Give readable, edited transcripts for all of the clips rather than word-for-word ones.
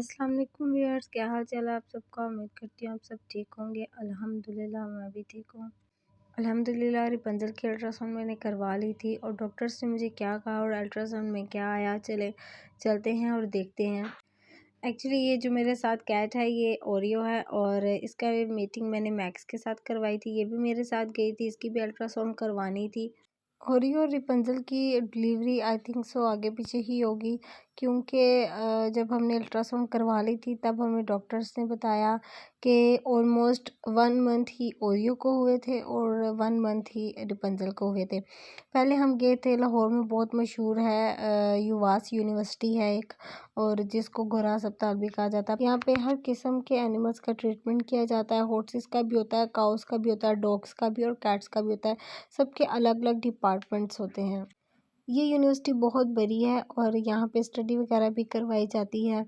अस्सलाम वालेकुम व्यूअर्स, क्या हाल चाल है आप सबका। उम्मीद करती हूँ आप सब ठीक होंगे। अल्हम्दुलिल्लाह मैं भी ठीक हूँ। अल्हम्दुलिल्लाह रैपुंज़ल की अल्ट्रासाउंड मैंने करवा ली थी और डॉक्टर्स ने मुझे क्या कहा और अल्ट्रासाउंड में क्या आया, चलते हैं और देखते हैं। एक्चुअली ये जो मेरे साथ कैट है ये ओरियो है और इसका मीटिंग मैंने मैक्स के साथ करवाई थी। ये भी मेरे साथ गई थी, इसकी भी अल्ट्रासाउंड करवानी थी। ओरियो और रैपुंज़ल की डिलीवरी आई थिंक सो आगे पीछे ही होगी, क्योंकि जब हमने अल्ट्रासाउंड करवा ली थी तब हमें डॉक्टर्स ने बताया कि ऑलमोस्ट 1 मंथ ही ओरियो को हुए थे और 1 मंथ ही रैपुंज़ल को हुए थे। पहले हम गए थे लाहौर में, बहुत मशहूर है, युवास यूनिवर्सिटी है एक, और जिसको गोरा अस्पताल भी कहा जाता है। यहाँ पे हर किस्म के एनिमल्स का ट्रीटमेंट किया जाता है। हॉर्सेस का भी होता है, काउस का भी होता है, डॉग्स का भी और कैट्स का भी होता है। सबके अलग अलग डिपार्टमेंट्स होते हैं। ये यूनिवर्सिटी बहुत बड़ी है और यहाँ पे स्टडी वगैरह भी करवाई जाती है।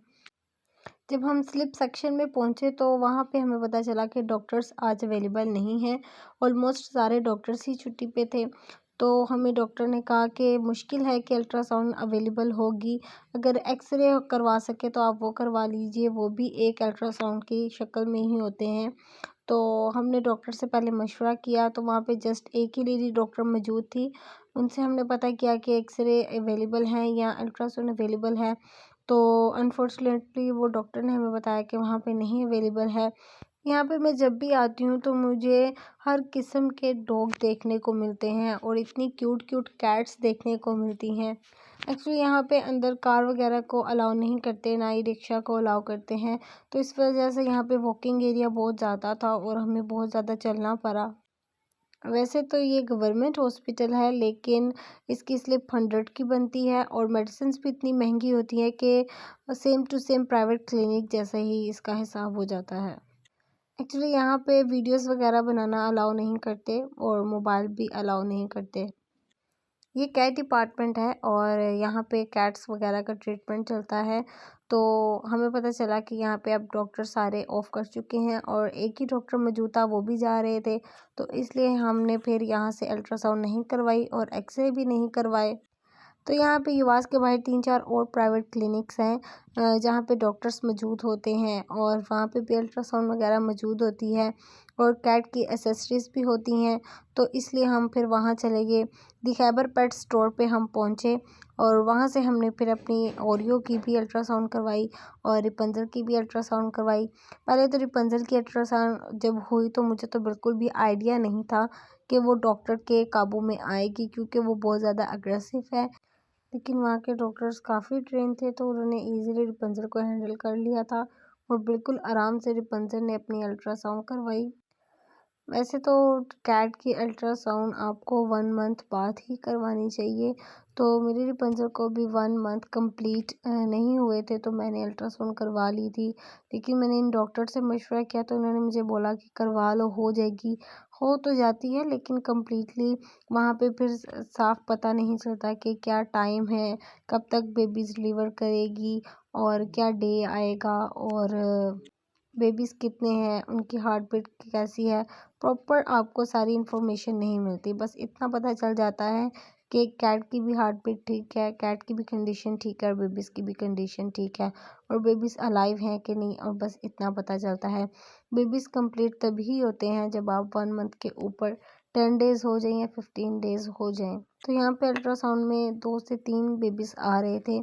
जब हम स्लिप सेक्शन में पहुँचे तो वहाँ पे हमें पता चला कि डॉक्टर्स आज अवेलेबल नहीं हैं। ऑलमोस्ट सारे डॉक्टर्स ही छुट्टी पे थे। तो हमें डॉक्टर ने कहा कि मुश्किल है कि अल्ट्रासाउंड अवेलेबल होगी, अगर एक्सरे करवा सके तो आप वो करवा लीजिए, वो भी एक अल्ट्रासाउंड की शक्ल में ही होते हैं। तो हमने डॉक्टर से पहले मशवरा किया तो वहाँ पे जस्ट एक ही लेडी डॉक्टर मौजूद थी। उनसे हमने पता किया कि एक्सरे अवेलेबल हैं या अल्ट्रासाउंड अवेलेबल है। तो अनफॉर्चुनेटली वो डॉक्टर ने हमें बताया कि वहाँ पे नहीं अवेलेबल है। यहाँ पे मैं जब भी आती हूँ तो मुझे हर किस्म के डॉग देखने को मिलते हैं और इतनी क्यूट क्यूट कैट्स देखने को मिलती हैं। एक्चुअली यहाँ पे अंदर कार वगैरह को अलाउ नहीं करते, ना ही रिक्शा को अलाउ करते हैं। तो इस वजह से यहाँ पे वॉकिंग एरिया बहुत ज़्यादा था और हमें बहुत ज़्यादा चलना पड़ा। वैसे तो ये गवर्नमेंट हॉस्पिटल है, लेकिन इसकी स्लिप 100 की बनती है और मेडिसिन्स भी इतनी महंगी होती है कि same to same private clinic जैसा ही इसका हिसाब हो जाता है। एक्चुअली यहाँ पे वीडियोस वगैरह बनाना अलाउ नहीं करते और मोबाइल भी अलाउ नहीं करते। ये कैट डिपार्टमेंट है और यहाँ पे कैट्स वगैरह का ट्रीटमेंट चलता है। तो हमें पता चला कि यहाँ पे अब डॉक्टर सारे ऑफ कर चुके हैं और एक ही डॉक्टर मौजूद था, वो भी जा रहे थे। तो इसलिए हमने फिर यहाँ से अल्ट्रासाउंड नहीं करवाई और एक्सरे भी नहीं करवाए। तो यहाँ पे युवास के बाहर 3-4 और प्राइवेट क्लिनिक्स हैं, जहाँ पे डॉक्टर्स मौजूद होते हैं और वहाँ पे भी अल्ट्रासाउंड वगैरह मौजूद होती है और कैट की एसेसरीज़ भी होती हैं। तो इसलिए हम फिर वहाँ चले गए। दी खैबर पेट स्टोर पे हम पहुँचे और वहाँ से हमने फिर अपनी ओरियो की भी अल्ट्रासाउंड करवाई और रैपुंज़ल की भी अल्ट्रासाउंड करवाई। पहले तो रैपुंज़ल की अल्ट्रासाउंड जब हुई तो मुझे तो बिल्कुल भी आइडिया नहीं था कि वो डॉक्टर के काबू में आएगी, क्योंकि वो बहुत ज़्यादा अग्रेसिव है। लेकिन वहाँ के डॉक्टर्स काफ़ी ट्रेन थे तो उन्होंने ईज़िली रैपुंज़ल को हैंडल कर लिया था और बिल्कुल आराम से रैपुंज़ल ने अपनी अल्ट्रासाउंड करवाई। वैसे तो कैट की अल्ट्रासाउंड आपको 1 मंथ बाद ही करवानी चाहिए। तो मेरी रैपुंज़ल को भी 1 मंथ कंप्लीट नहीं हुए थे तो मैंने अल्ट्रासाउंड करवा ली थी। लेकिन मैंने इन डॉक्टर से मशवरा किया तो उन्होंने मुझे बोला कि करवा लो, हो जाएगी। हो तो जाती है लेकिन कम्प्लीटली वहाँ पे फिर साफ पता नहीं चलता कि क्या टाइम है, कब तक बेबीज़ डिलीवर करेगी और क्या डे आएगा और बेबीज़ कितने हैं, उनकी हार्ट बीट कैसी है। प्रॉपर आपको सारी इन्फॉर्मेशन नहीं मिलती, बस इतना पता चल जाता है कि कैट की भी हार्ट बीट ठीक है, कैट की भी कंडीशन ठीक है और बेबीज़ की भी कंडीशन ठीक है और बेबीज़ अलाइव हैं कि नहीं, और बस इतना पता चलता है। बेबीज़ कंप्लीट तभी होते हैं जब आप 1 मंथ के ऊपर 10 डेज़ हो जाएँ या 15 डेज़ हो जाएँ। तो यहाँ पे अल्ट्रासाउंड में 2 से 3 बेबीज़ आ रहे थे।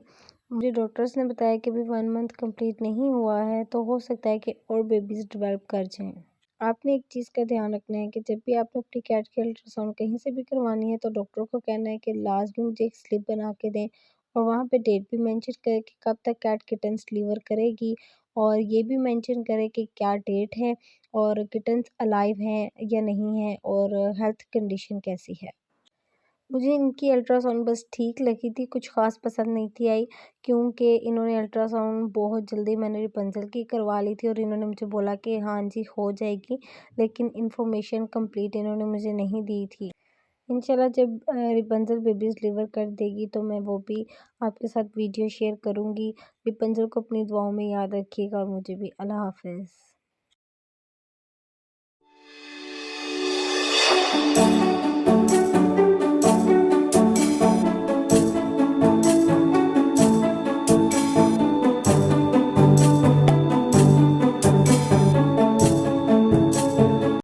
मुझे डॉक्टर्स ने बताया कि अभी 1 मंथ कंप्लीट नहीं हुआ है तो हो सकता है कि और बेबीज़ डेवलप कर जाएँ। आपने एक चीज़ का ध्यान रखना है कि जब भी आपने अपनी कैट की अल्ट्रासाउंड कहीं से भी करवानी है तो डॉक्टर को कहना है कि लाज़मी मुझे एक स्लिप बना के दें और वहाँ पे डेट भी मेंशन करें कि कब तक कैट किटन्स डिलीवर करेगी और ये भी मेंशन करें कि क्या डेट है और किटन्स अलाइव हैं या नहीं हैं और हेल्थ कंडीशन कैसी है। मुझे इनकी अल्ट्रासाउंड बस ठीक लगी थी, कुछ ख़ास पसंद नहीं थी आई, क्योंकि इन्होंने अल्ट्रासाउंड बहुत जल्दी मैंने रैपुंज़ल की करवा ली थी और इन्होंने मुझे बोला कि हाँ जी हो जाएगी, लेकिन इन्फॉर्मेशन कंप्लीट इन्होंने मुझे नहीं दी थी। इंशाल्लाह जब रैपुंज़ल बेबीज़ डिलीवर कर देगी तो मैं वो भी आपके साथ वीडियो शेयर करूँगी। रैपुंज़ल को अपनी दुआओं में याद रखिएगा और मुझे भी। अल्लाह हाफ़िज़।